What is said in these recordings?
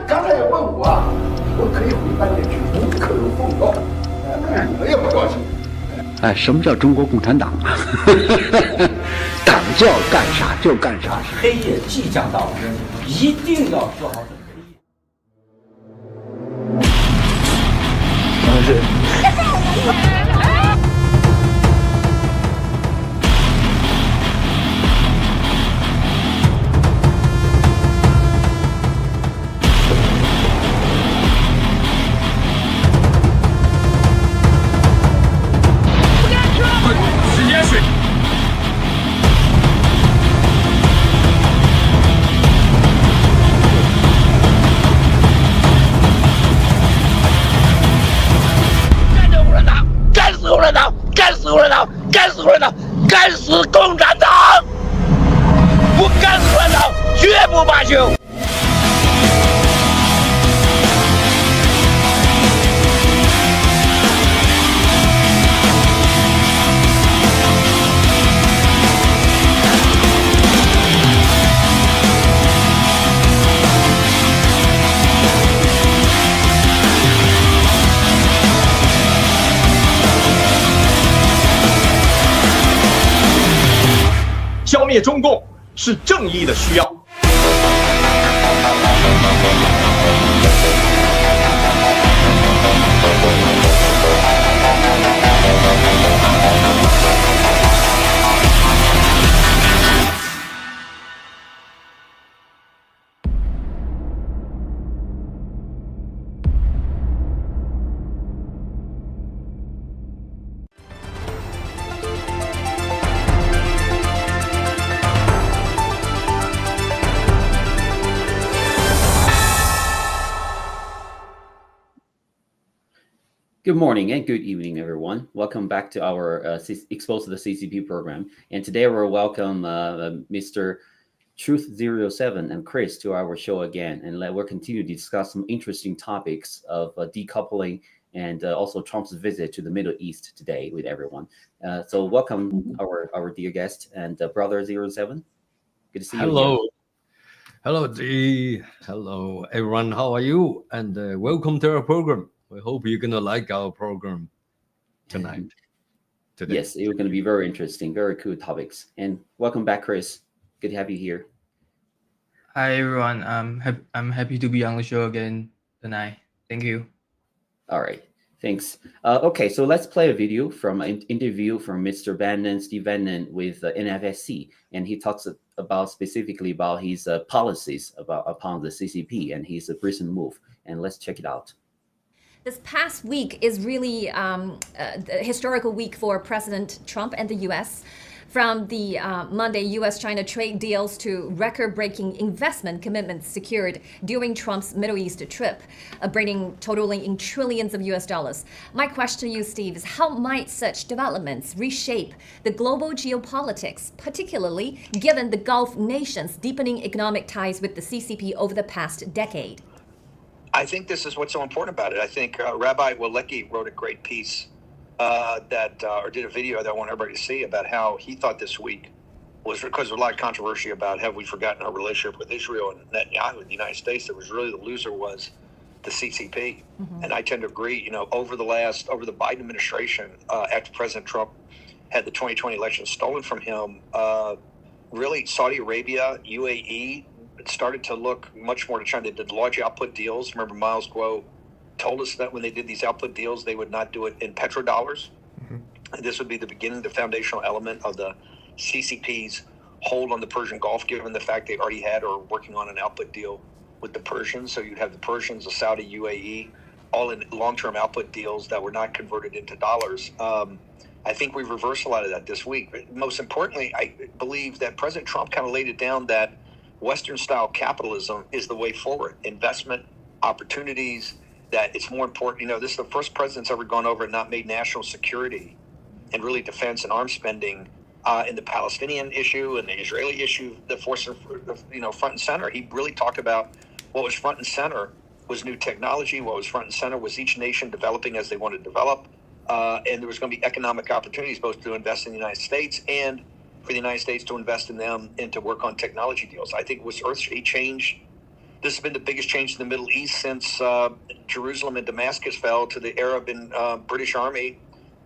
刚才也问我啊，我可以回饭店去，无可有奉告。你们也不高兴。哎，什么叫中国共产党啊？党叫干啥就干啥。黑夜即将到来，一定要做好准备。干死共产党！不干死共产党，绝不罢休！消灭中共是正义的需要。Good morning and good evening, everyone. Welcome back to our Exposed to the CCP program. And today we're welcome Mr. Truth07 and Chris to our show again. And we'll continue to discuss some interesting topics of decoupling and also Trump's visit to the Middle East today with everyone. So welcome our dear guest and brother 07. Good to see you. Hello. Again. Hello, Zee. Hello, everyone. How are you? And welcome to our program. We hope you're going to like our program tonight. Today. Yes, it's going to be very interesting, very cool topics. And welcome back, Chris. Good to have you here. Hi, everyone. I'm happy to be on the show again tonight. Thank you. All right. Thanks. Okay, so let's play a video from an interview from Mr. Steve Bannon with NFSC. And he talks about specifically about his policies upon the CCP and his recent move. And let's check it out. This past week is really a historical week for President Trump and the U.S. From the Monday U.S.-China trade deals to record-breaking investment commitments secured during Trump's Middle East trip, totaling in trillions of U.S. dollars. My question to you, Steve, is how might such developments reshape the global geopolitics, particularly given the Gulf nations' deepening economic ties with the CCP over the past decade? I think this is what's so important about it. I think Rabbi Walecki wrote a great piece or did a video that I want everybody to see about how he thought this week was, because of a lot of controversy about have we forgotten our relationship with Israel and Netanyahu in the United States, that was really the loser was the CCP. Mm-hmm. And I tend to agree, over the Biden administration, after President Trump had the 2020 election stolen from him, really Saudi Arabia, UAE, it started to look much more to China. They did large output deals. Remember, Miles Guo told us that when they did these output deals, they would not do it in petrodollars. Mm-hmm. And this would be the beginning, the foundational element of the CCP's hold on the Persian Gulf, given the fact they already had or were working on an output deal with the Persians. So you'd have the Persians, the Saudi, UAE, all in long-term output deals that were not converted into dollars. I think we reversed a lot of that this week. But most importantly, I believe that President Trump kind of laid it down that Western-style capitalism is the way forward. Investment, opportunities, that it's more important. This is the first president's ever gone over and not made national security and really defense and arms spending in the Palestinian issue and the Israeli issue, the force of, front and center. He really talked about what was front and center was new technology. What was front and center was each nation developing as they wanted to develop. And there was going to be economic opportunities both to invest in the United States and for the United States to invest in them and to work on technology deals. I think it was he changed this has been the biggest change in the Middle East since Jerusalem and Damascus fell to the Arab and British army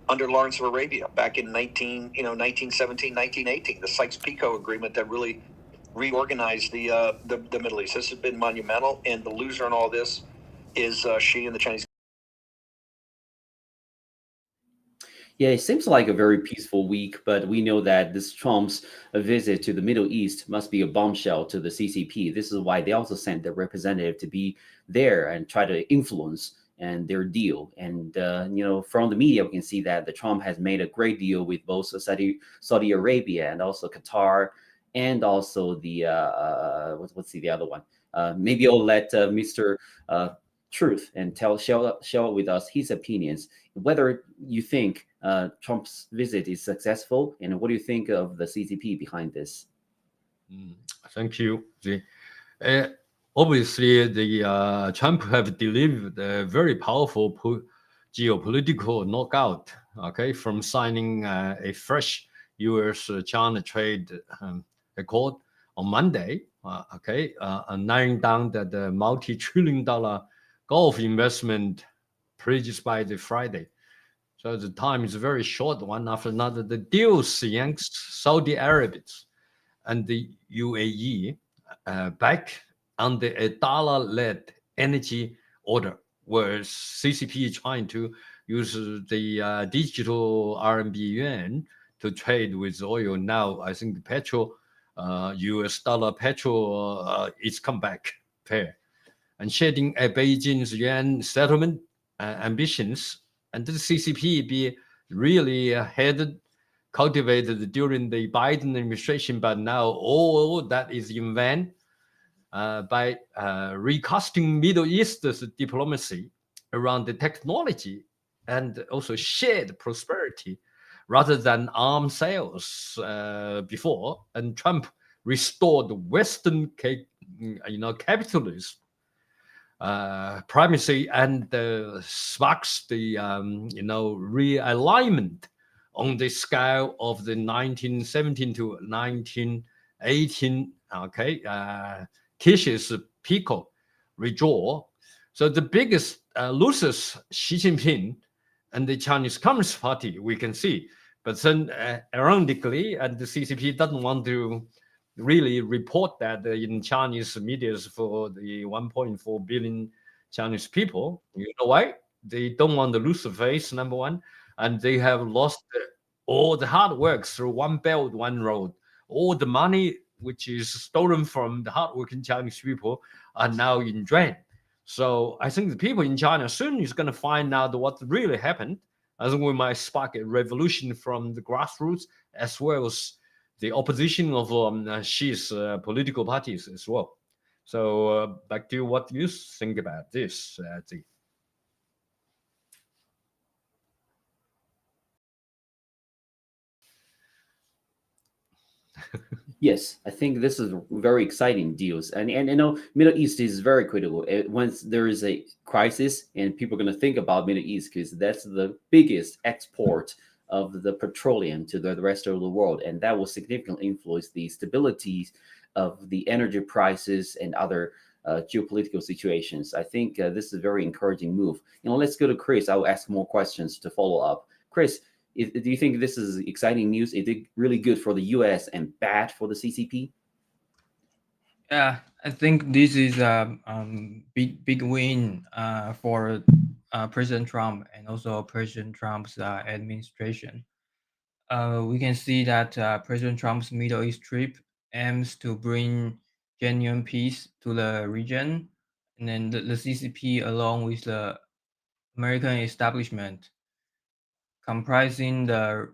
under Lawrence of Arabia back in 1917, 1918, the Sykes-Picot Agreement that really reorganized the Middle East. This has been monumental, and the loser in all this is Xi and the Chinese. Yeah, it seems like a very peaceful week, but we know that this Trump's visit to the Middle East must be a bombshell to the CCP. This is why they also sent their representative to be there and try to influence and their deal. And from the media, we can see that the Trump has made a great deal with both Saudi Arabia and also Qatar, and also the what's the other one? Maybe I'll let Mr. Truth and share with us his opinions, whether you think Trump's visit is successful, and what do you think of the CCP behind this? Thank you, Zee. Obviously, the Trump have delivered a very powerful geopolitical knockout. Okay, from signing a fresh U.S.-China trade accord on Monday. Narrowing down the multi-trillion-dollar Gulf investment previous by the Friday. So the time is a very short, one after another. The deals yanks Saudi Arabia and the UAE back under a dollar-led energy order, where CCP trying to use the digital RMB yuan to trade with oil. Now I think the petrol, US dollar petrol is come back pair, and shedding a Beijing's yuan settlement ambitions, and the CCP be really cultivated during the Biden administration, but now all that is in vain by recasting Middle East's diplomacy around the technology and also shared prosperity rather than arms sales before. And Trump restored Western capitalism primacy and sparks the realignment on the scale of the 1917 to 1918 Kisses Pico redraw. So the biggest losers, Xi Jinping and the Chinese Communist Party, we can see. But then ironically, and the CCP doesn't want to really report that in Chinese media for the 1.4 billion Chinese people. You know why? They don't want to lose the face, number one. And they have lost all the hard work through One Belt, One Road. All the money which is stolen from the hardworking Chinese people are now in drain. So I think the people in China soon is going to find out what really happened. I think we might spark a revolution from the grassroots as well as the opposition of Xi's political parties as well. So back to what you think about this, Zee. Yes, I think this is very exciting deals, and Middle East is very critical. Once there is a crisis, and people are going to think about Middle East because that's the biggest export of the petroleum to the rest of the world, and that will significantly influence the stability of the energy prices and other geopolitical situations. I think this is a very encouraging move. Let's go to Chris. I will ask more questions to follow up. Chris, do you think this is exciting news? Is it really good for the US and bad for the CCP? Yeah, I think this is a big win for President Trump and also President Trump's administration. We can see that President Trump's Middle East trip aims to bring genuine peace to the region, and then the CCP, along with the American establishment, comprising the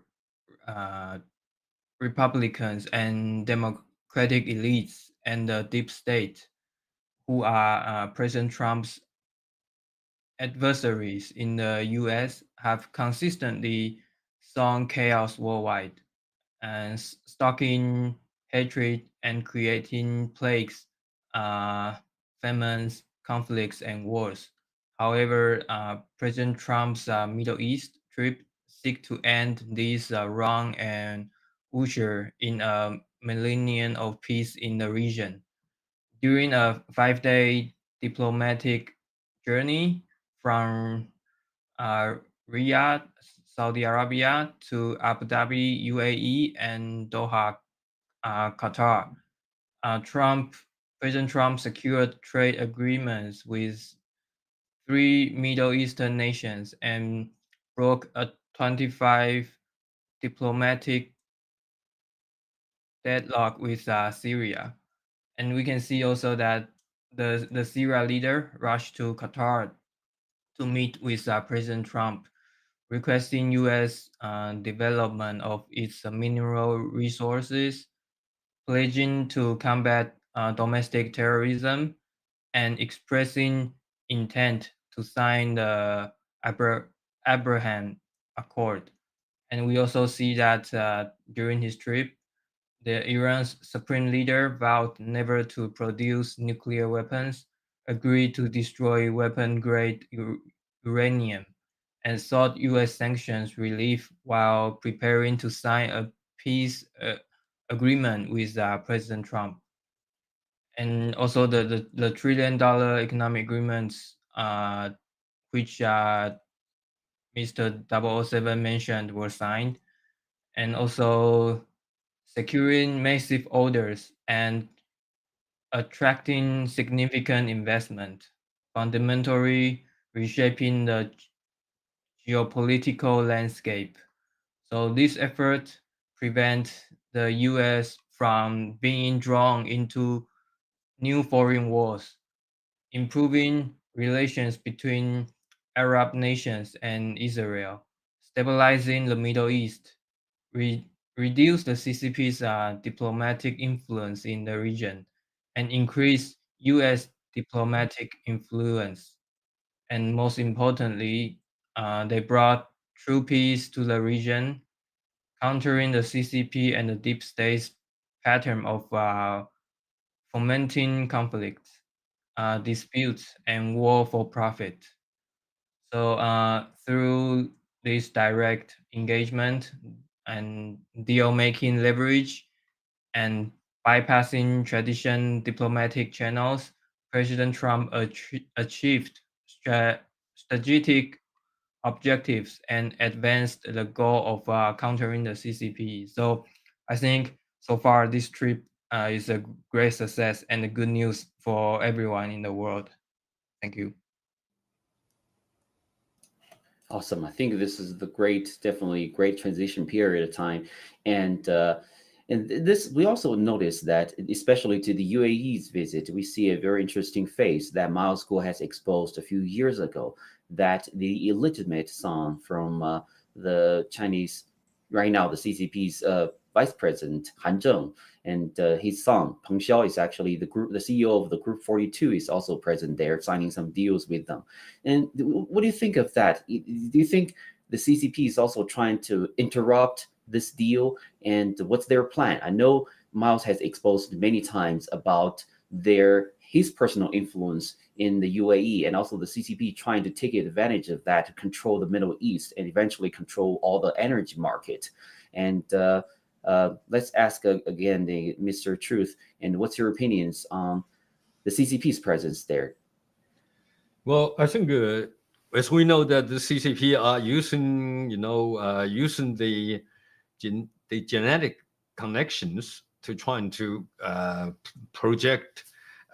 Republicans and Democratic elites and the deep state, who are President Trump's adversaries in the US, have consistently sown chaos worldwide and stoking hatred and creating plagues, famines, conflicts, and wars. However, President Trump's Middle East trip seek to end this wrong and usher in a millennium of peace in the region. during a 5-day diplomatic journey from Riyadh, Saudi Arabia to Abu Dhabi, UAE, and Doha, Qatar. President Trump secured trade agreements with 3 Middle Eastern nations and broke a 25 diplomatic deadlock with Syria. And we can see also that the Syria leader rushed to Qatar to meet with President Trump, requesting U.S. Development of its mineral resources, pledging to combat domestic terrorism, and expressing intent to sign the Abraham Accord. And we also see that during his trip, Iran's supreme leader vowed never to produce nuclear weapons, agreed to destroy weapon-grade uranium, and sought U.S. sanctions relief while preparing to sign a peace agreement with President Trump. And also the $1 trillion economic agreements, which Mr. 007 mentioned, were signed, and also securing massive orders and attracting significant investment, fundamentally reshaping the geopolitical landscape. So this effort prevents the US from being drawn into new foreign wars, improving relations between Arab nations and Israel, stabilizing the Middle East, reduce the CCP's diplomatic influence in the region, and increase US diplomatic influence. And most importantly, they brought true peace to the region, countering the CCP and the deep state's pattern of fomenting conflicts, disputes, and war for profit. So through this direct engagement and deal-making leverage and bypassing traditional diplomatic channels, President Trump achieved strategic objectives and advanced the goal of countering the CCP. So I think so far this trip is a great success and a good news for everyone in the world. Thank you. Awesome. I think this is definitely great transition period of time. And this, we also noticed that, especially to the UAE's visit, we see a very interesting face that Miles Guo has exposed a few years ago, that the illegitimate son from the Chinese, right now the CCP's vice president, Han Zheng, and his son, Peng Xiao, is actually the CEO of the Group 42, is also present there, signing some deals with them. And what do you think of that? Do you think the CCP is also trying to interrupt this deal? And what's their plan? I know Miles has exposed many times about his personal influence in the UAE, and also the CCP trying to take advantage of that to control the Middle East and eventually control all the energy market. And let's ask again Mr. Truth, and what's your opinions on the CCP's presence there? Well, I think as we know that the CCP are using, using the genetic connections to trying to project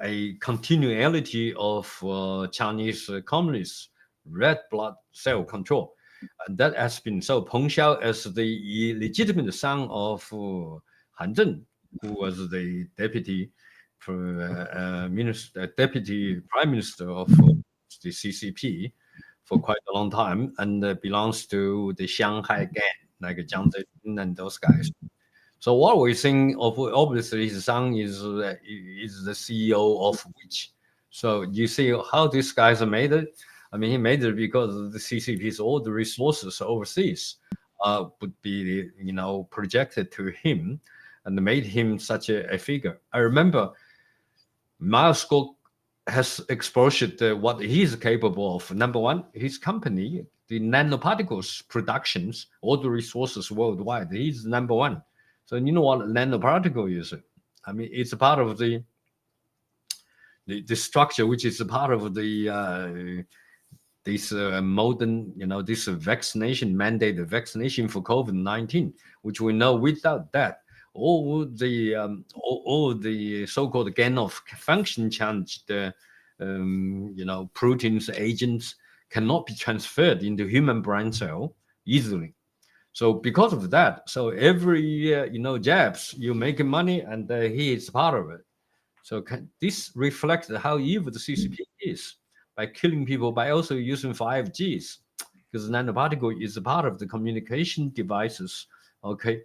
a continuity of Chinese communist red blood cell control. And that has been so. Peng Xiao, as the illegitimate son of Han Zheng, who was the deputy prime minister of the CCP for quite a long time, and belongs to the Shanghai gang, like Jiang Zemin and those guys. So what we're seeing, obviously, his son is the CEO of which. So you see how these guys made it. I mean, he made it because the CCP's all the resources overseas would be, projected to him, and made him such a figure. I remember Miles Guo has exposed what he's capable of. Number one, his company, the nanoparticles productions, all the resources worldwide, he's number one. So you know what nanoparticle is? I mean, it's a part of the the structure which is a part of the this modern, this vaccination mandate, the vaccination for COVID-19, which we know without that, all the so-called gain of function challenged, proteins, agents cannot be transferred into human brain cell easily. So because of that, so every jabs, you make money, and he is part of it. So this reflects how evil the CCP is, by killing people, by also using 5Gs, because nanoparticle is a part of the communication devices, okay,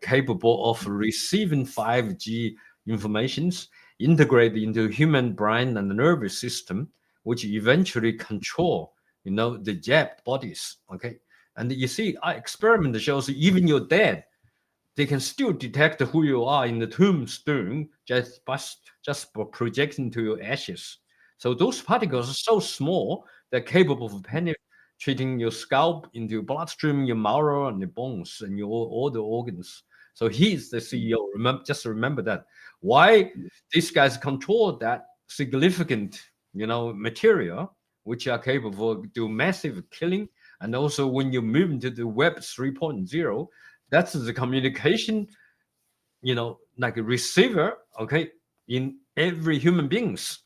capable of receiving 5G informations, integrated into human brain and the nervous system, which eventually control, the jabbed bodies, okay. And you see, our experiment shows even you're dead, they can still detect who you are in the tombstone just projecting to your ashes. So those particles are so small, they're capable of penetrating your scalp, into your bloodstream, your marrow, and the bones, and all the organs. So he's the CEO. Remember that. Why these guys control that significant, material, which are capable of do massive killing. And also when you move into the Web 3.0, that's the communication, like a receiver, okay, in every human beings.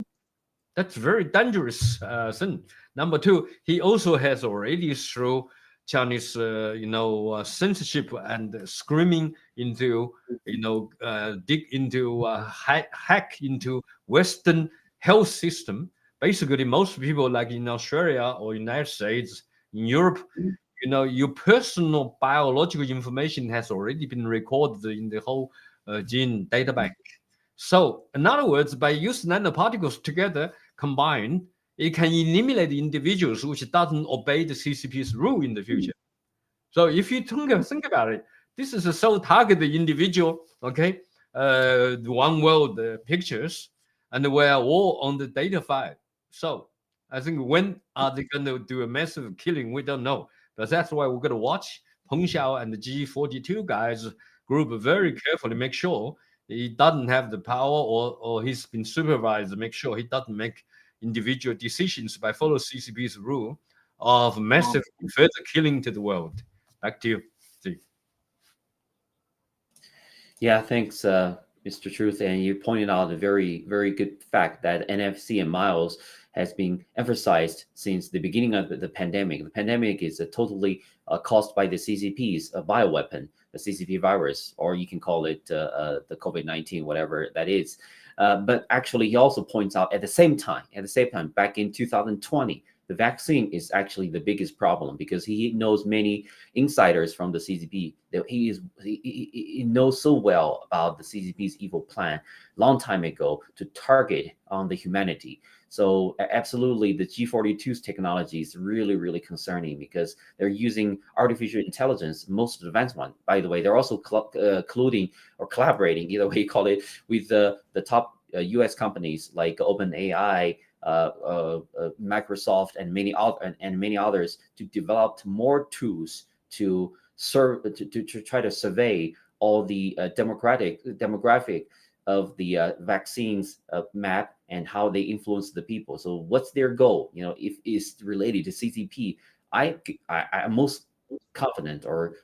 That's very dangerous thing. Number two, he also has already through Chinese, censorship and screaming into, dig into, hack into Western health system. Basically, most people, like in Australia or United States, in Europe, your personal biological information has already been recorded in the whole gene data bank. So, in other words, by using nanoparticles together, combined, it can eliminate individuals which doesn't obey the CCP's rule in the future. So, if you think about it, this is a so targeted individual, okay, the one world pictures, and we're all on the data file. So, I think when are they going to do a massive killing? We don't know. But that's why we're going to watch Peng Xiao and the G42 guys group very carefully, make sure he doesn't have the power, or he's been supervised to make sure he doesn't make individual decisions by follow CCP's rule of massive further killing to the world. Back to you, Zee. Yeah, thanks, Mr. Truth. And you pointed out a very, very good fact that NFC and Miles has been emphasized since the beginning of the pandemic. The pandemic is totally caused by the CCP's bioweapon, the CCP virus, or you can call it the COVID-19, whatever that is. But actually, he also points out at the same time, back in 2020, the vaccine is actually the biggest problem, because he knows many insiders from the CCP that he knows so well about the CCP's evil plan long time ago to target on the humanity. So absolutely, the G42's technology is really, really concerning, because they're using artificial intelligence, most advanced one. By the way, they're also colluding or collaborating, either way you call it, with the top US companies like OpenAI, Microsoft, and many others to develop more tools to try to survey all the demographic of the vaccines map and how they influence the people. So what's their goal? If it's related to CCP, I'm most confident, or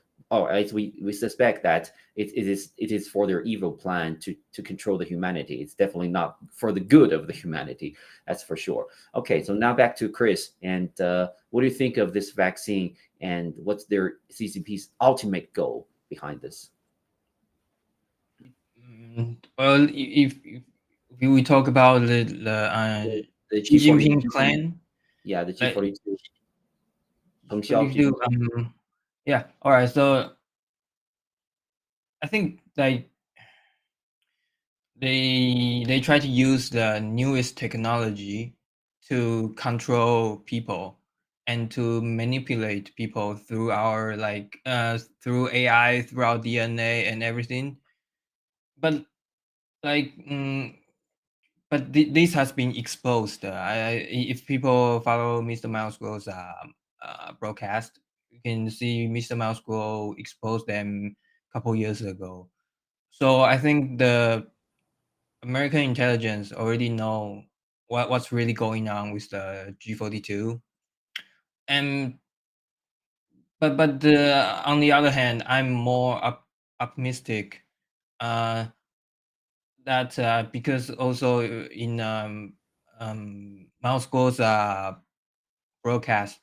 we suspect that it is for their evil plan to control the humanity. It's definitely not for the good of the humanity. That's for sure. Okay, so now back to Chris. And what do you think of this vaccine, and what's their CCP's ultimate goal behind this? Well, if we talk about the Xi Jinping plan, yeah, the G42. Yeah. All right. So I think they try to use the newest technology to control people and to manipulate people through our through AI, through our DNA and everything. But this has been exposed. If people follow Mr. Mouse Gro's broadcast, you can see Mr. Mouse Gro exposed them a couple years ago. So I think the American intelligence already know what's really going on with the G42. And but on the other hand, I'm more optimistic that because also in Moscow's broadcast,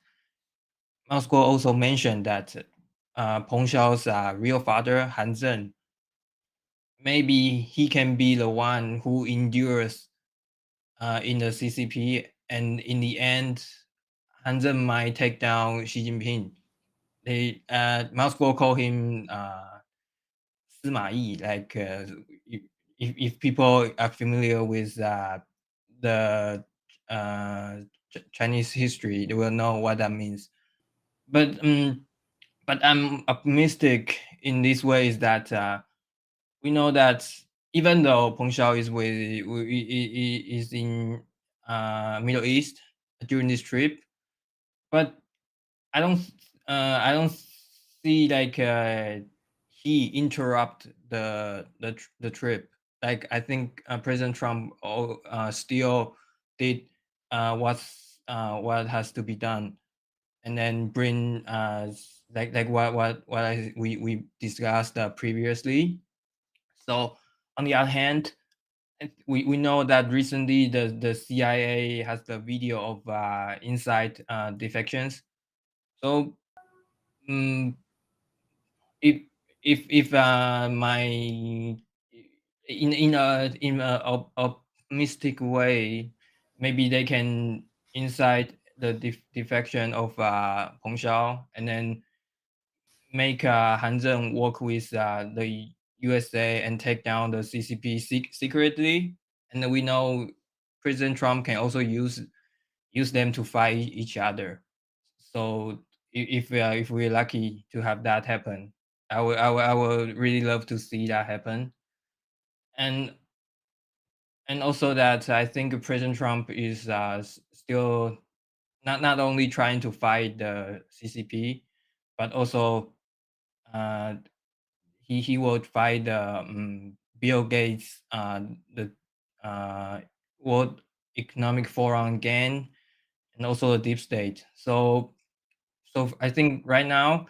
Moscow also mentioned that Peng Xiao's real father, Han Zheng, maybe he can be the one who endures in the CCP, and in the end, Han Zheng might take down Xi Jinping. They Moscow call him Sima Yi. Like if people are familiar with the Chinese history, they will know what that means. But I'm optimistic in this way is that we know that even though Peng Xiao is in Middle East during this trip, but I don't see like he interrupt the trip. Like I think President Trump still did what has to be done, and then bring like what we discussed previously. So on the other hand, we know that recently the CIA has the video of inside defections. So if my in a optimistic way, maybe they can inside the defection of Peng Xiao, and then make Han Zheng work with the USA and take down the CCP secretly. And then we know President Trump can also use them to fight each other. So if we're lucky to have that happen, I would really love to see that happen. And also that I think President Trump is still not only trying to fight the CCP, but also he will fight Bill Gates, the World Economic Forum again, and also the deep state. So I think right now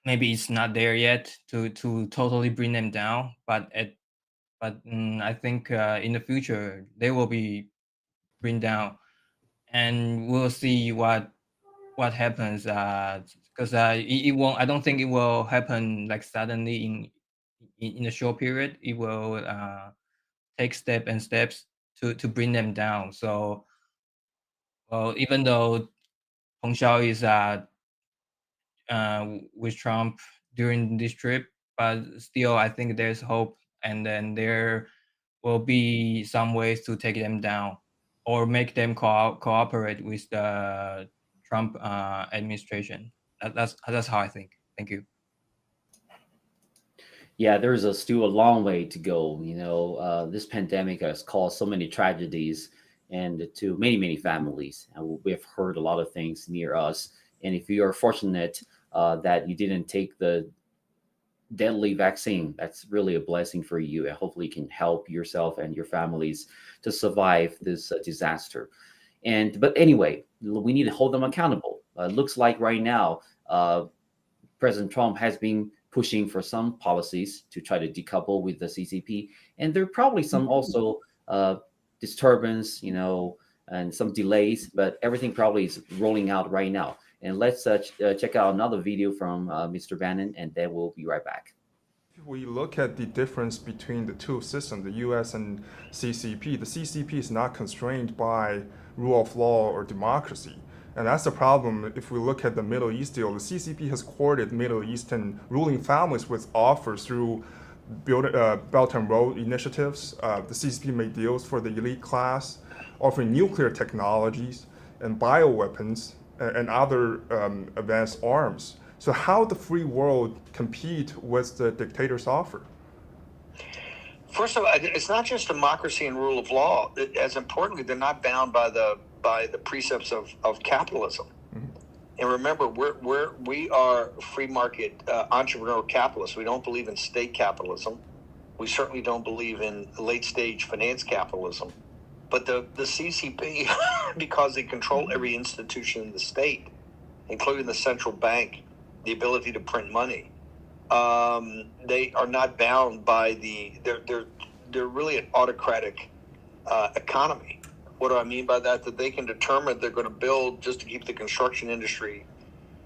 maybe it's not there yet to totally bring them down, but I think in the future they will be bring down, and we'll see what happens. Because it won't. I don't think it will happen like suddenly in a short period. It will take steps to bring them down. So, well, even though Peng Xiao is with Trump during this trip, but still, I think there's hope, and then there will be some ways to take them down or make them cooperate with the Trump administration. That's how I think. Thank you. Yeah, there's still a long way to go. You know, this pandemic has caused so many tragedies and to many families. And we've heard a lot of things near us. And if you are fortunate that you didn't take the deadly vaccine, that's really a blessing for you, and hopefully can help yourself and your families to survive this disaster. But anyway, we need to hold them accountable. Looks like right now President Trump has been pushing for some policies to try to decouple with the CCP, and there are probably some also disturbance, you know, and some delays, but everything probably is rolling out right now. And let's check out another video from Mr. Bannon, and then we'll be right back. If we look at the difference between the two systems, the US and CCP, the CCP is not constrained by rule of law or democracy. And that's the problem. If we look at the Middle East deal, the CCP has courted Middle Eastern ruling families with offers through Belt and Road initiatives. The CCP made deals for the elite class, offering nuclear technologies and bioweapons and other advanced arms. So how the free world compete with the dictator's offer? First of all, it's not just democracy and rule of law. As importantly, they're not bound by the precepts of capitalism. Mm-hmm. And remember, we are free market entrepreneurial capitalists. We don't believe in state capitalism. We certainly don't believe in late stage finance capitalism. But the CCP, because they control every institution in the state, including the central bank, the ability to print money, they are not bound by they're really an autocratic economy. What do I mean by that? That they can determine they're going to build just to keep the construction industry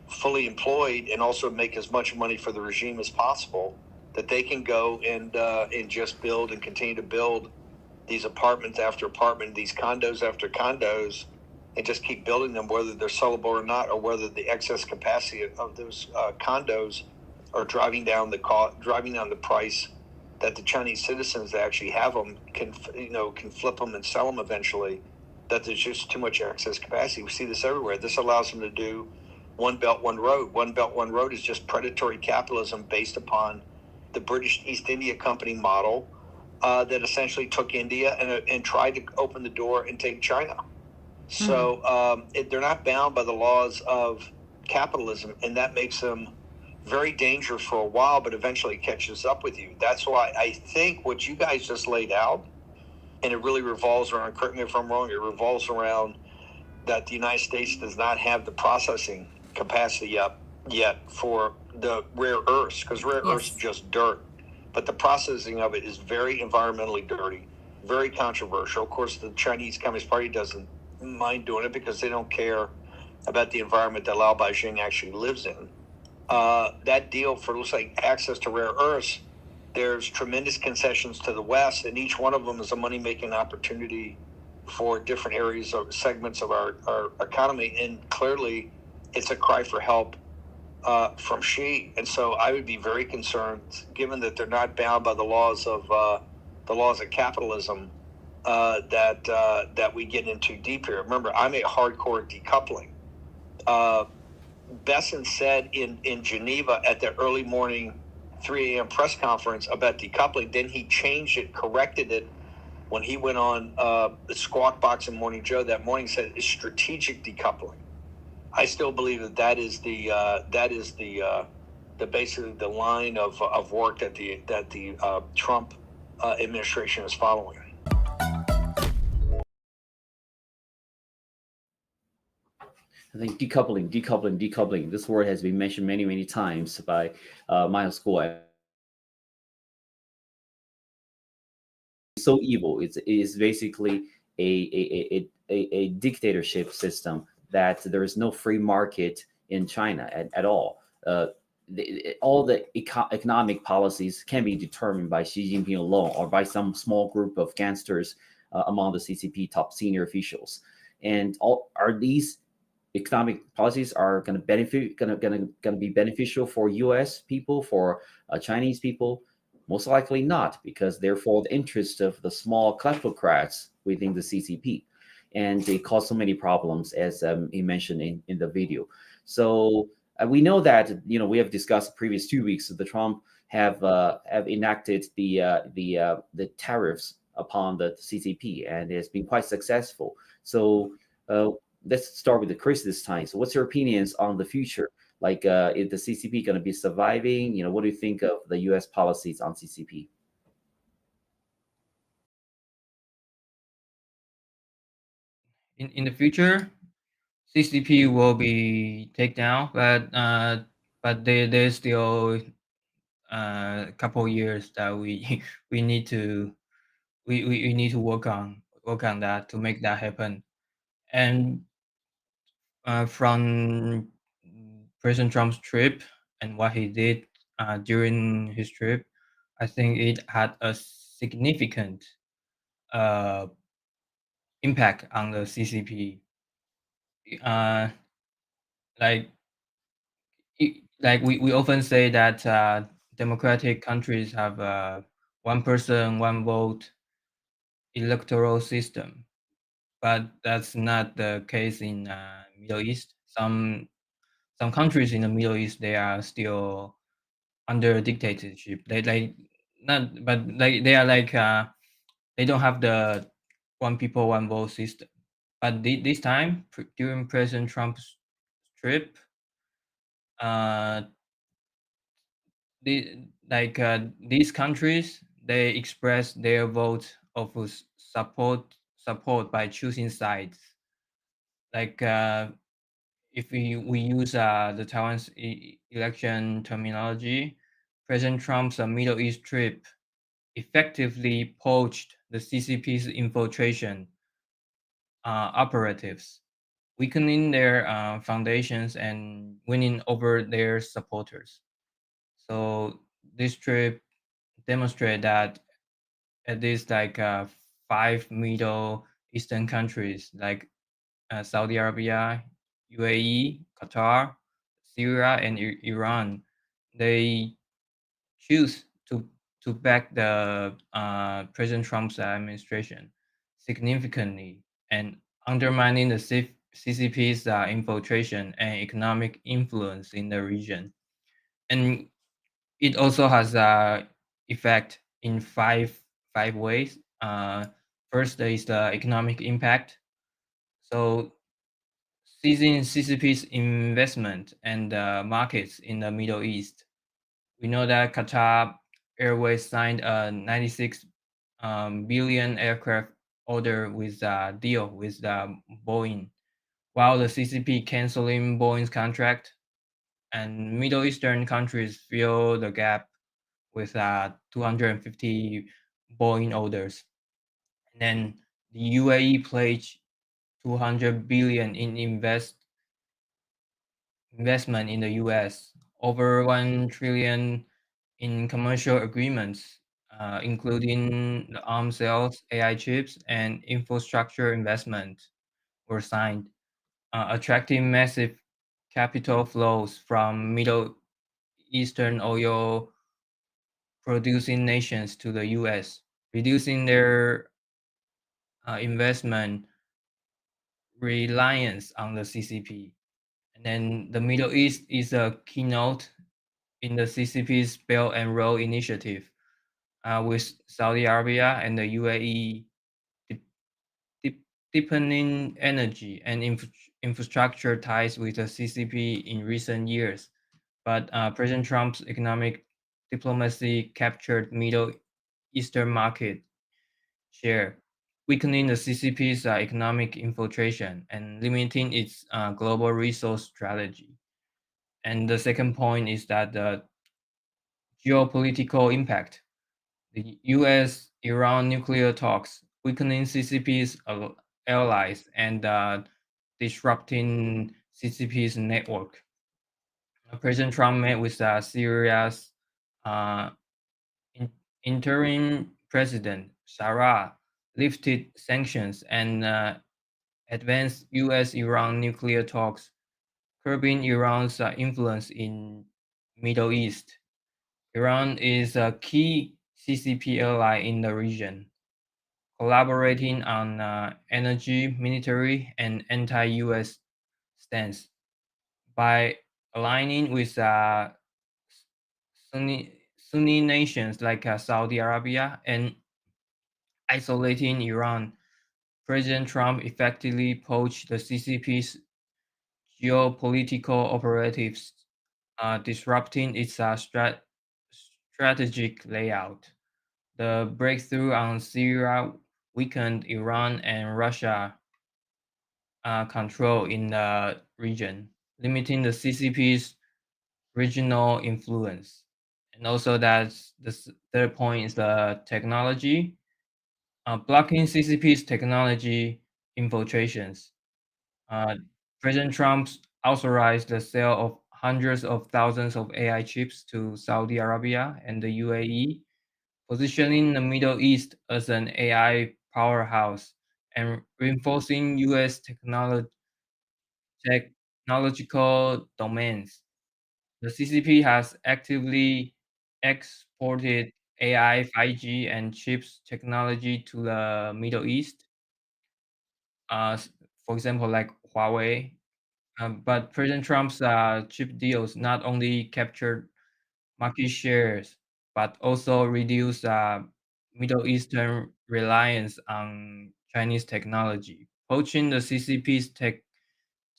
fully employed and also make as much money for the regime as possible, that they can go and just build and continue to build these apartments after apartment, these condos after condos, and just keep building them, whether they're sellable or not, or whether the excess capacity of those condos are driving down the price that the Chinese citizens that actually have them can flip them and sell them eventually. That there's just too much excess capacity. We see this everywhere. This allows them to do one belt, one road. One belt, one road is just predatory capitalism based upon the British East India Company model that essentially took India and tried to open the door and take China. So they're not bound by the laws of capitalism, and that makes them very dangerous for a while, but eventually catches up with you. That's why I think what you guys just laid out, and it really revolves around, correct me if I'm wrong, it revolves around that the United States does not have the processing capacity yet for the rare earths, because rare earths are just dirt. But the processing of it is very environmentally dirty, very controversial. Of course, the Chinese Communist Party doesn't mind doing it because they don't care about the environment that Lao Baixing actually lives in. That deal for, looks like, access to rare earths, there's tremendous concessions to the West, and each one of them is a money-making opportunity for different areas or segments of our economy. And clearly, it's a cry for help from Xi. And so I would be very concerned, given that they're not bound by the laws of capitalism, that we get in too deep here. Remember, I'm a hardcore decoupling. Besson said in Geneva at the early morning 3 a.m. press conference about decoupling. Then he changed it, corrected it when he went on the Squawk Box and Morning Joe that morning. Said it's strategic decoupling. I still believe that is the basically the line of work that the Trump administration is following. I think decoupling. This word has been mentioned many, many times by Miles Guo. It's so evil. It is basically a dictatorship system that there is no free market in China at all. All the economic policies can be determined by Xi Jinping alone or by some small group of gangsters among the CCP top senior officials. And are these economic policies are going to be beneficial for U.S. people, for Chinese people? Most likely not, because they're for the interest of the small kleptocrats within the CCP, and they cause so many problems, as he mentioned in the video. So we know that we have discussed the previous 2 weeks that the Trump have enacted the tariffs upon the CCP, and it's been quite successful. So let's start with the Chris this time. So what's your opinions on the future? Like, is the CCP going to be surviving? What do you think of the U.S. policies on CCP? In the future, CCP will be taken down, but there's still a couple years that we need to work on that to make that happen. And from President Trump's trip and what he did during his trip, I think it had a significant impact on the CCP. Like we often say that democratic countries have one person, one vote electoral system, but that's not the case in Middle East. Some countries in the Middle East, they are still under dictatorship. They are like they don't have the one people, one vote system. But this time during President Trump's trip, these countries, they express their vote of support by choosing sides. Like if we use the Taiwan's election terminology, President Trump's Middle East trip effectively poached the CCP's infiltration operatives, weakening their foundations and winning over their supporters. So this trip demonstrated that at least like 5 Middle Eastern countries like Saudi Arabia, UAE, Qatar, Syria, and Iran, they choose to back the President Trump's administration significantly and undermining the CCP's infiltration and economic influence in the region. And it also has effect in five ways. First is the economic impact. So seizing CCP's investment and markets in the Middle East. We know that Qatar Airways signed a 96 billion aircraft order with a deal with Boeing, while the CCP canceling Boeing's contract, and Middle Eastern countries fill the gap with 250 Boeing orders. And then the UAE pledged 200 billion in investment in the US, over 1 trillion in commercial agreements, including the arms sales, AI chips, and infrastructure investment were signed, attracting massive capital flows from Middle Eastern oil producing nations to the US, reducing their investment reliance on the CCP. And then the Middle East is a keynote in the CCP's Belt and Road Initiative, with Saudi Arabia and the UAE deepening energy and infrastructure ties with the CCP in recent years. But President Trump's economic diplomacy captured Middle Eastern market share, weakening the CCP's economic infiltration and limiting its global resource strategy. And the second point is that the geopolitical impact. The US-Iran nuclear talks, weakening CCP's allies and disrupting CCP's network. President Trump met with Syria's uh, interim president, Sarah, lifted sanctions and advanced US-Iran nuclear talks, curbing Iran's influence in Middle East. Iran is a key CCP ally in the region, collaborating on energy, military, and anti-US stance. By aligning with Sunni nations like Saudi Arabia and isolating Iran, President Trump effectively poached the CCP's geopolitical operatives, disrupting its strategic layout. The breakthrough on Syria weakened Iran and Russia control in the region, limiting the CCP's regional influence. And also that's the third point is the technology. Blocking CCP's technology infiltrations. President Trump authorized the sale of hundreds of thousands of AI chips to Saudi Arabia and the UAE, positioning the Middle East as an AI powerhouse and reinforcing US technological domains. The CCP has actively exported AI, 5G, and chips technology to the Middle East. For example, like Huawei. But President Trump's chip deals not only captured market shares, but also reduced Middle Eastern reliance on Chinese technology, poaching the CCP's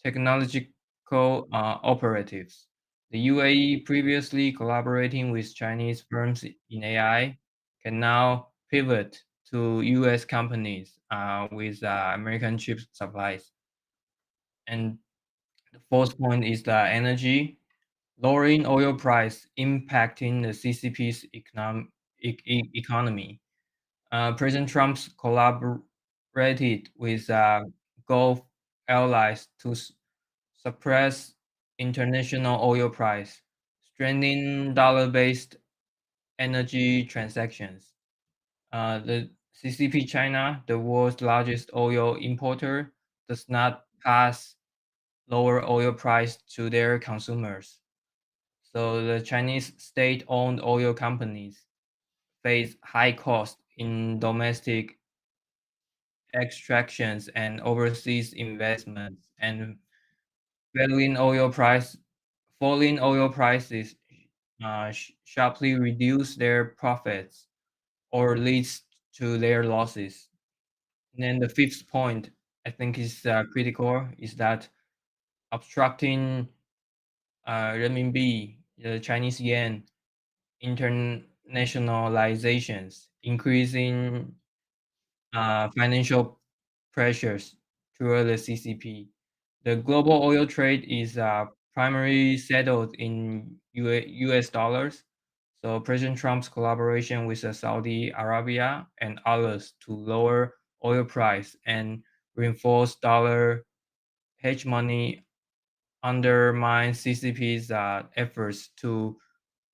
technological operatives. The UAE, previously collaborating with Chinese firms in AI, can now pivot to U.S. companies with American chip supplies. And the fourth point is the energy. Lowering oil price impacting the CCP's economy. President Trump collaborated with Gulf allies to suppress international oil price, strengthening dollar-based energy transactions. The CCP China, the world's largest oil importer, does not pass lower oil price to their consumers. So the Chinese state-owned oil companies face high costs in domestic extractions and overseas investments, and falling oil prices sharply reduce their profits or leads to their losses. And then the fifth point I think is critical is that obstructing renminbi, the Chinese yuan, internationalizations, increasing financial pressures toward the CCP. The global oil trade is primarily settled in US dollars. So President Trump's collaboration with Saudi Arabia and others to lower oil price and reinforce dollar hegemony undermines CCP's efforts to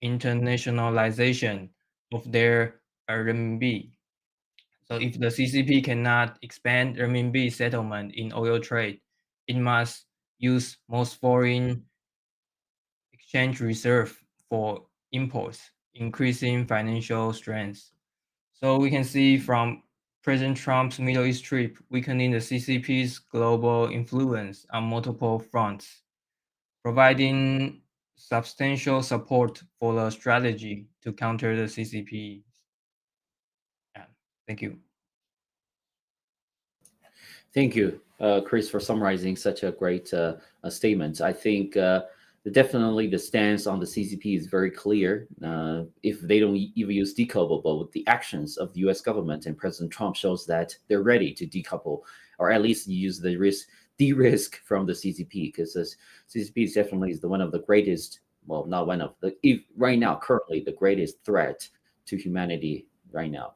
internationalization of their renminbi. So if the CCP cannot expand renminbi settlement in oil trade, it must use most foreign exchange reserve for imports, increasing financial strength. So we can see from President Trump's Middle East trip, weakening the CCP's global influence on multiple fronts, providing substantial support for the strategy to counter the CCP. Yeah, thank you. Thank you, Chris, for summarizing such a great statement. I think definitely the stance on the CCP is very clear. If they don't even use decouplable, the actions of the U.S. government and President Trump shows that they're ready to decouple, or at least use the de-risk from the CCP, because the CCP is definitely one of the greatest, well, not one of the, right now, currently the greatest threat to humanity right now.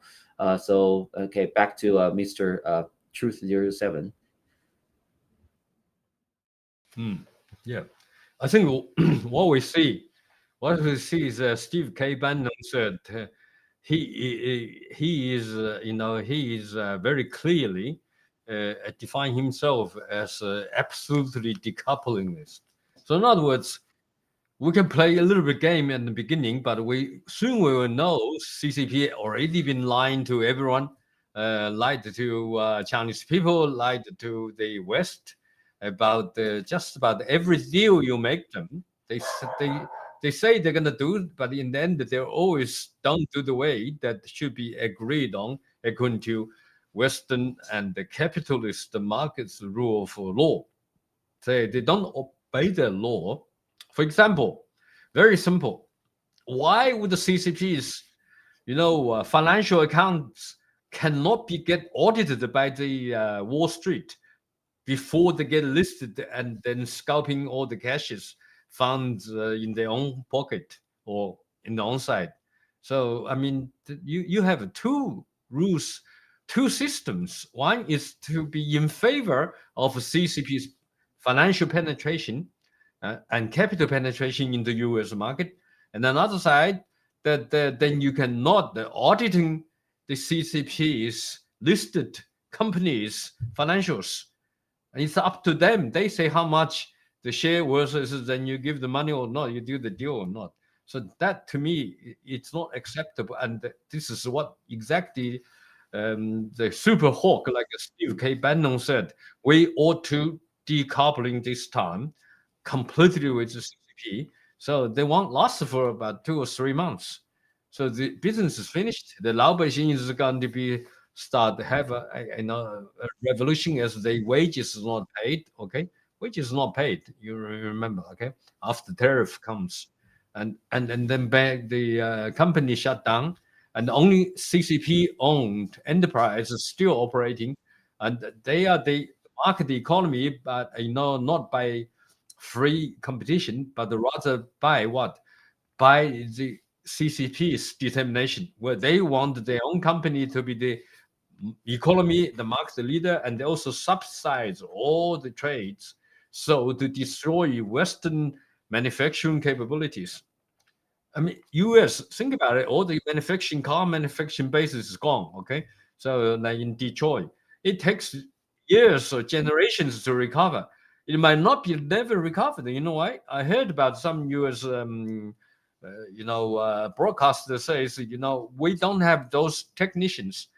So, okay, back to Mr. Truth07. Yeah, I think what we see is Steve K. Bannon said he is he is very clearly define himself as absolutely decouplingist. So in other words, we can play a little bit game in the beginning, but we will know CCP already been lying to everyone, lied to Chinese people, lied to the West about just about every deal you make them. They say they're gonna do it, but in the end they're always don't do the way that should be agreed on according to Western and the capitalist markets rule of law. They don't obey the law. For example, very simple. Why would the CCP's, financial accounts cannot get audited by the Wall Street before they get listed and then scalping all the cashes found in their own pocket or in the own side? So, I mean, you have two rules, two systems. One is to be in favor of CCP's financial penetration and capital penetration in the U.S. market, and another side that then you cannot auditing the CCP's listed companies' financials. And it's up to them. They say how much the share was, then you give the money or not, you do the deal or not. So that to me, it's not acceptable. And this is what exactly the super hawk, like Steve K. Bannon said, we ought to decoupling this time completely with the CCP. So they won't last for about 2 or 3 months. So the business is finished. The Laobaixing is going to be start to have a revolution as the wages is not paid. Okay, wages is not paid. You remember? Okay, after tariff comes, and then back the company shut down, and only CCP-owned enterprise is still operating, and they are the market economy, but not by free competition, but rather by what? By the CCP's determination, where they want their own company to be the economy, the market leader, and they also subsidize all the trades, so to destroy Western manufacturing capabilities. I mean, US, think about it, all the car manufacturing bases is gone, okay? So like in Detroit, it takes years or generations to recover. It might not be never recovered. You know why? I heard about some US, broadcaster says, we don't have those technicians,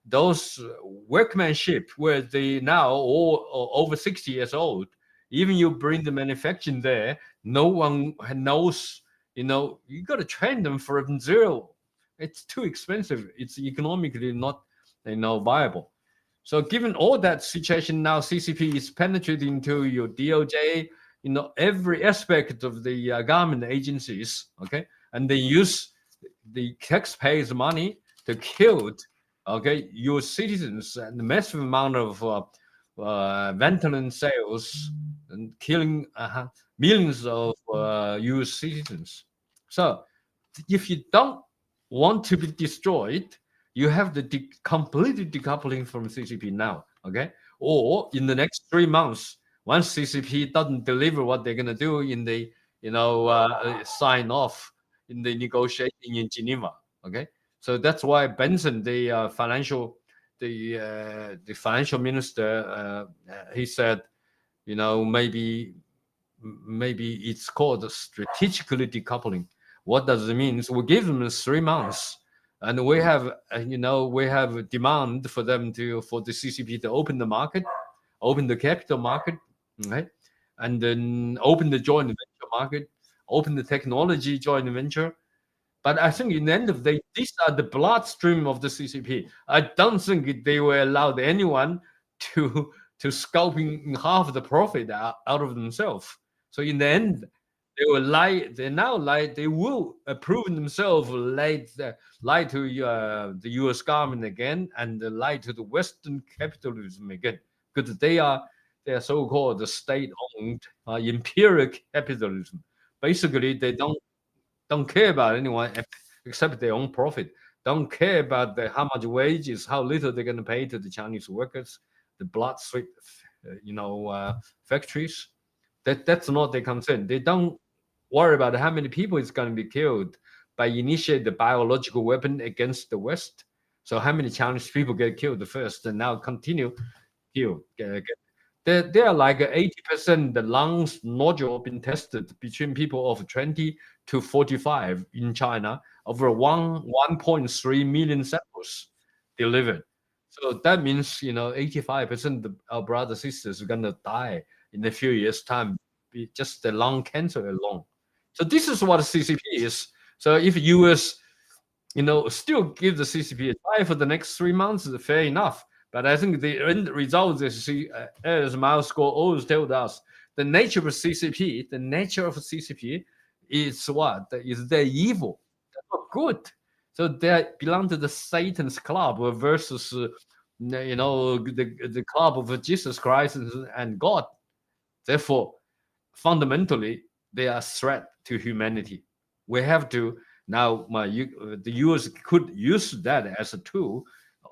those workmanship where they now all over 60 years old. Even you bring the manufacturing there, no one knows. You got to train them from zero. It's too expensive. It's economically not, viable. So given all that situation now, CCP is penetrating to your DOJ, every aspect of the government agencies, okay? And they use the taxpayers' money to kill, okay, your citizens, and the massive amount of Ventolin sales and killing millions of US citizens. So if you don't want to be destroyed, you have the completely decoupling from CCP now, okay? Or in the next 3 months, once CCP doesn't deliver what they're going to do in the, sign off in the negotiation in Geneva, okay? So that's why Benson, the financial minister, he said, maybe it's called strategically decoupling. What does it mean? So we give them 3 months, and we have, we have a demand for them for the CCP to open the market, open the capital market, right? And then open the joint venture market, open the technology joint venture. But I think in the end of the day, these are the bloodstream of the CCP. I don't think they will allow anyone to scalping half the profit out of themselves. So in the end, they will lie. They will approve themselves, lie to the U.S. government again, and lie to the Western capitalism again, because they are so-called the state-owned imperial capitalism. Basically, they don't care about anyone except their own profit. Don't care about how much wages, how little they're going to pay to the Chinese workers, the blood sweat, factories. That's not their concern. They don't worry about how many people is going to be killed by initiate the biological weapon against the West. So how many Chinese people get killed first and now continue kill. There are like 80% the lungs nodule been tested between people of 20 to 45 in China, over 1.3 million samples delivered. So that means 85% of our brothers sisters are gonna die in a few years' time, just the lung cancer alone. So this is what CCP is. So if US, still give the CCP a try for the next 3 months, fair enough. But I think the end result is, as Miles always told us, the nature of CCP is what? Is they're evil. They're not good. So they belong to the Satan's club versus, the club of Jesus Christ and God. Therefore, fundamentally, they are a threat to humanity. We have to now. The US could use that as a tool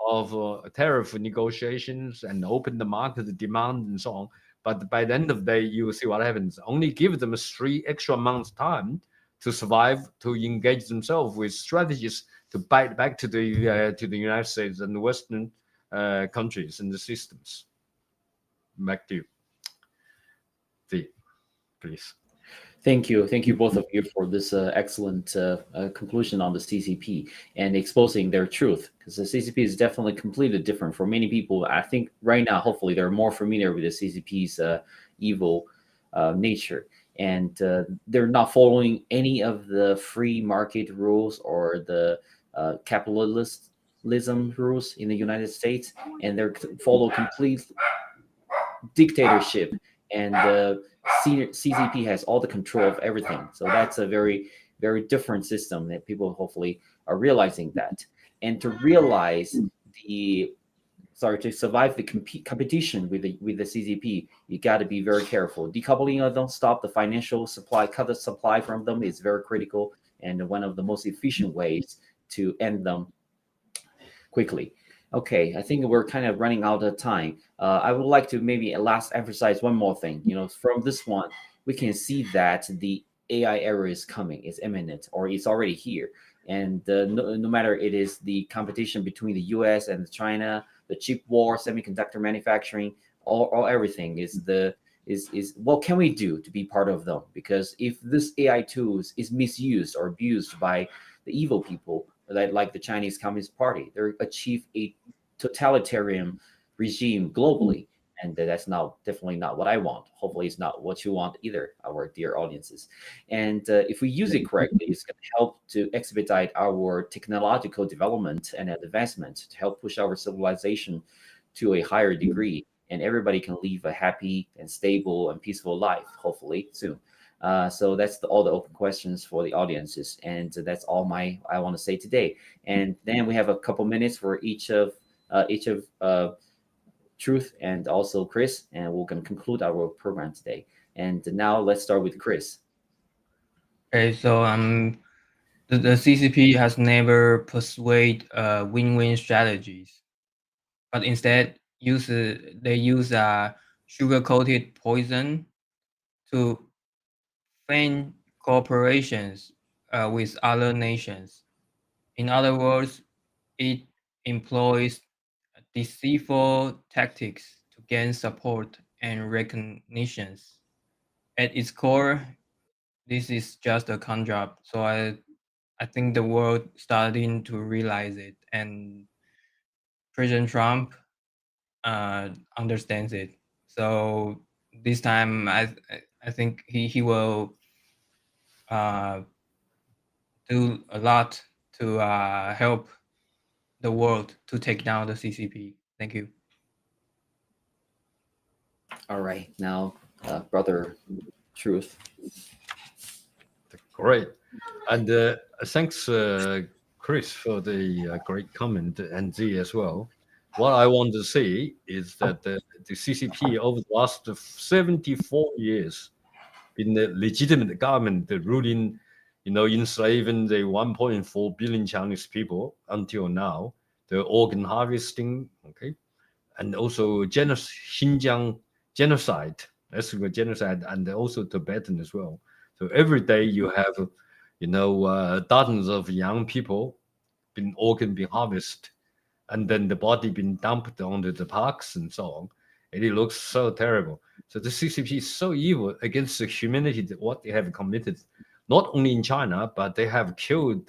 of tariff negotiations and open the market, the demand, and so on. But by the end of the day, you will see what happens. Only give them 3 extra months time to survive, to engage themselves with strategies to bite back to the United States and the Western countries and the systems. Back to you, Zee, please. Thank you, both of you, for this excellent conclusion on the CCP and exposing their truth. Because the CCP is definitely completely different for many people. I think right now, hopefully, they're more familiar with the CCP's evil nature, and they're not following any of the free market rules or the capitalism rules in the United States, and they're follow complete dictatorship. And CCP has all the control of everything. So that's a very very different system that people hopefully are realizing that. And to realize to survive the competition with the CCP, you got to be very careful. Decoupling of them, stop the financial supply, cut the supply from them is very critical, and one of the most efficient ways to end them quickly. Okay, I think we're kind of running out of time. I would like to maybe last emphasize one more thing. From this one, we can see that the AI era is coming, it's imminent, or it's already here. And no matter it is the competition between the US and China, the chip war, semiconductor manufacturing, all everything is what can we do to be part of them? Because if this AI tools is misused or abused by the evil people, like the Chinese Communist Party, they achieve a totalitarian regime globally, and that's definitely not what I want. Hopefully, it's not what you want either, our dear audiences. And if we use it correctly, it's going to help to expedite our technological development and advancement to help push our civilization to a higher degree, and everybody can live a happy and stable and peaceful life, hopefully soon. So that's all the open questions for the audiences, and that's all I want to say today. And then we have a couple minutes for each of Truth and also Chris, and we're going to conclude our program today. And now let's start with Chris. Okay, so the CCP has never pursued win-win strategies, but instead they use sugar-coated poison to feign cooperations with other nations. In other words, it employs deceitful tactics to gain support and recognitions. At its core, this is just a con job. So I think the world starting to realize it, and President Trump understands it. So this time, I think he will do a lot to help the world to take down the CCP. Thank you. All right, now, Brother Truth. Great. And thanks, Chris, for the great comment, and Zee as well. What I want to say is that the CCP over the last 74 years been the legitimate government ruling, enslaving the 1.4 billion Chinese people until now, the organ harvesting, okay, and also Xinjiang genocide, ethnic genocide, and also Tibetan as well. So every day you have, dozens of young people organ being harvested, and then the body being dumped onto the parks and so on. And it looks so terrible. So the CCP is so evil against the humanity, what they have committed, not only in China, but they have killed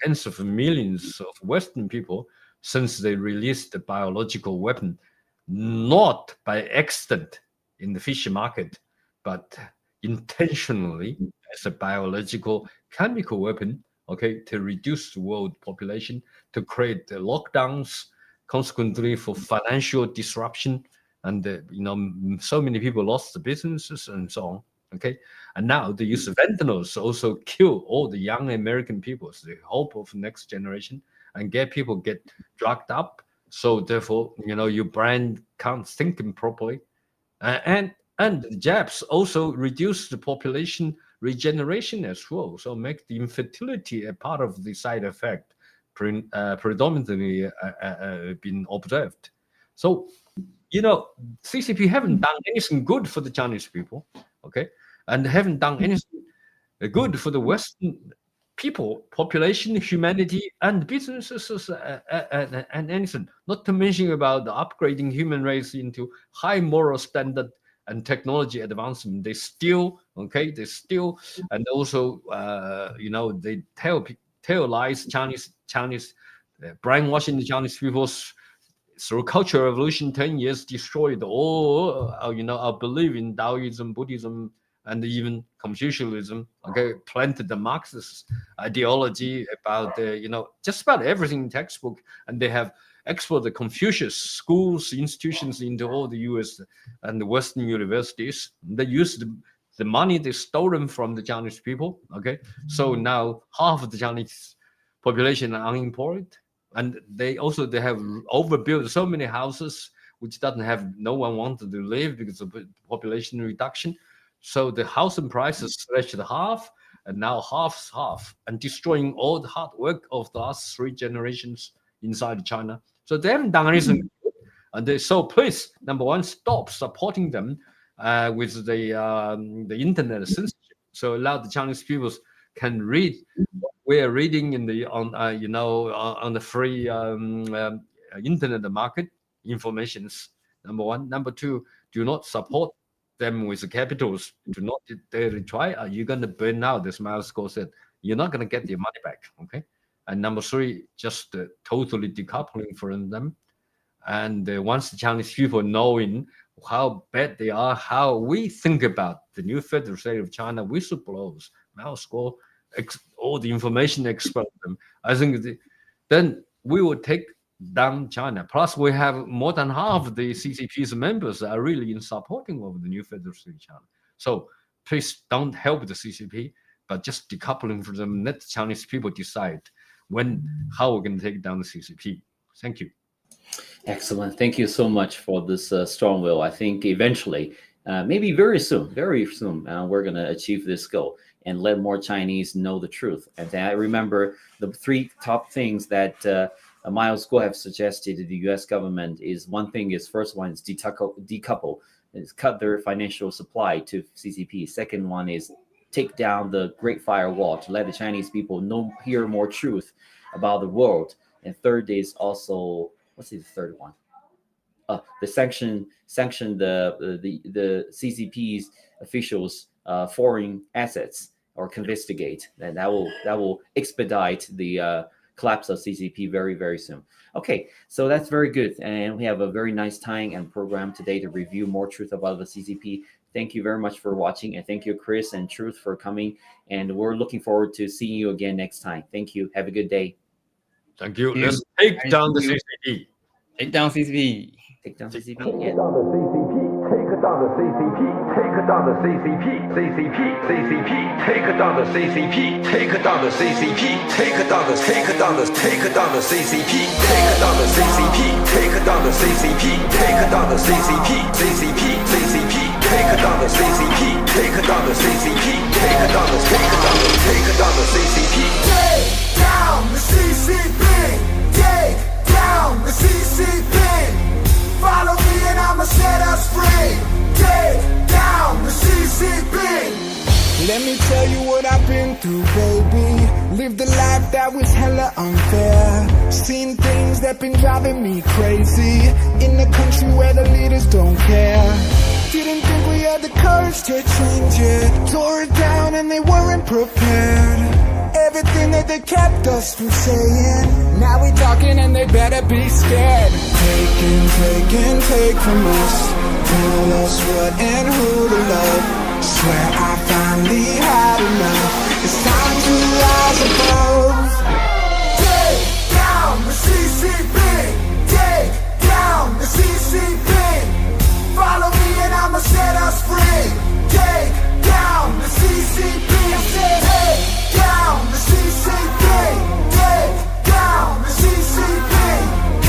tens of millions of Western people since they released the biological weapon, not by accident in the fish market, but intentionally as a biological chemical weapon, okay, to reduce the world population, to create the lockdowns, consequently for financial disruption, and so many people lost the businesses and so on, okay. And now the use of fentanyls also kill all the young American people, so the hope of next generation, and people get drugged up. So therefore, your brain can't think properly, and the jabs also reduce the population regeneration as well. So make the infertility a part of the side effect predominantly been observed. So, CCP haven't done anything good for the Chinese people, okay, and haven't done anything good for the Western people, population, humanity, and businesses, and anything. Not to mention about the upgrading human race into high moral standard and technology advancement. They still, and also, they tell lies. Chinese brainwashing the Chinese people through Cultural Revolution. 10 years destroyed all, our belief in Taoism, Buddhism, and even Confucianism, okay, planted the Marxist ideology about just about everything in textbook, and they have exported Confucius schools, institutions into all the US and the Western universities. They used the money they stolen from the Chinese people. Okay, so now half of the Chinese population are unemployed, and they have overbuilt so many houses which doesn't have no one wanted to live because of population reduction. So the housing prices slashed half, and now half's half, and destroying all the hard work of the last 3 generations inside China. So they haven't done anything. And so please, number one, stop supporting them with the internet censorship. So allow the Chinese people can read what we're reading on the free internet market informations. Number one. Number two, do not support them with the capitals. Do not dare to try. You're going to burn out, as Miles Gore said. You're not going to get your money back. Okay. And number three, just totally decoupling from them. And once the Chinese people knowing how bad they are, how we think about the new Federal State of China whistleblowers, Miles Gore, all the information expose them, I think then we will take down China. Plus, we have more than half of the CCP's members are really in supporting of the new Federal State of China. So please don't help the CCP, but just decoupling from them. Let the Chinese people decide how we're going to take down the CCP. Thank you. Excellent. Thank you so much for this strong will. I think eventually, maybe very soon, we're going to achieve this goal and let more Chinese know the truth. And I remember the 3 top things that Miles Gore have suggested to the U.S. government is first one is decouple, is cut their financial supply to CCP. Second one is take down the Great Firewall to let the Chinese people hear more truth about the world. And third is also, what's the third one? The sanction the CCP's officials foreign assets or confiscate, and that will expedite the collapse of CCP very, very soon. Okay, so that's very good, and we have a very nice time and program today to review more truth about the CCP. Thank you very much for watching, and thank you, Chris and Truth, for coming. And we're looking forward to seeing you again next time. Thank you. Have a good day. Thank you. Let's take down the CCP. Take down CCP. Take down CCP. Take down the CCP. Take down the CCP. Take down the CCP. CCP. CCP. Take down the CCP. Take down the CCP. Take down the CCP. Take down the CCP. Take down the CCP. Take down the CCP. Take down the CCP. CCP. CCP. Take down the CCP. Take down the CCP. Take down the CCP. Take down the CCP. Take down the CCP. Follow me and I'ma set us free. Take down the CCP. Let me tell you what I've been through, baby. Lived a life that was hella unfair. Seen things that been driving me crazy. In a country where the leaders don't care. Didn't think we had the courage to change it. Tore it down and they weren't prepared. Everything that they kept us from saying. Now we talking and they better be scared. Take from us. Tell us what and who to love. Swear I finally had enough. It's time to rise above. Take down the CCP. Take down the CCP. Follow me and I'ma set us free. Take down the CCP. I said, take down the CCP. Take down the CCP.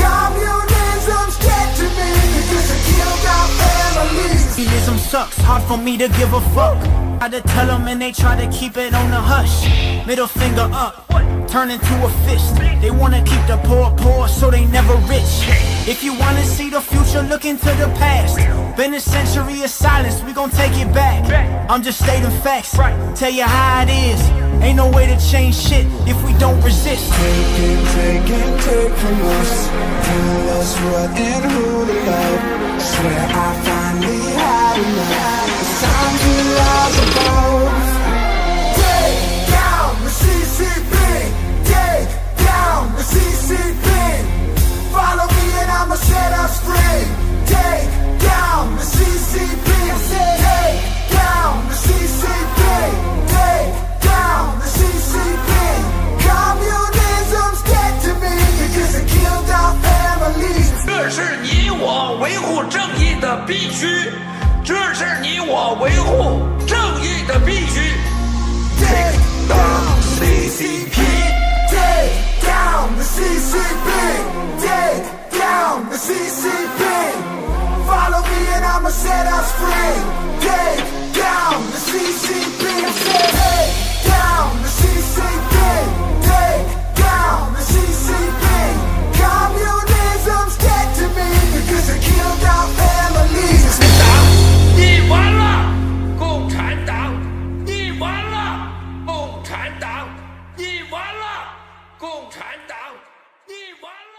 Communism's dead to me because it killed our families. Communism sucks, hard for me to give a fuck. I to tell them and they try to keep it on the hush. Middle finger up, turn into a fist. They wanna keep the poor so they never rich. If you wanna see the future, look into the past. Been a century of silence, we gon' take it back. I'm just stating facts, tell you how it is. Ain't no way to change shit if we don't resist. Take from us. Tell us what and who to love. Swear I finally had enough. It's time to rise above. Take down the CCP. Take down the CCP. Follow me and I'ma set us free. Take down the CCP. I said, take down the CCP. Take down the CCP. Communism's dead to me because it killed our families. 这是你我维护正义的必须，这是你我维护正义的必须。Take down CCP. Take down the CCP. Take down the CCP. Follow me and I'ma set us free. Take down the CCP. Take down the CCP. Take down the CCP. Communism's dead to me because it killed our families. 你完了，共产党！你完了，共产党！你完了，共产党！你完了。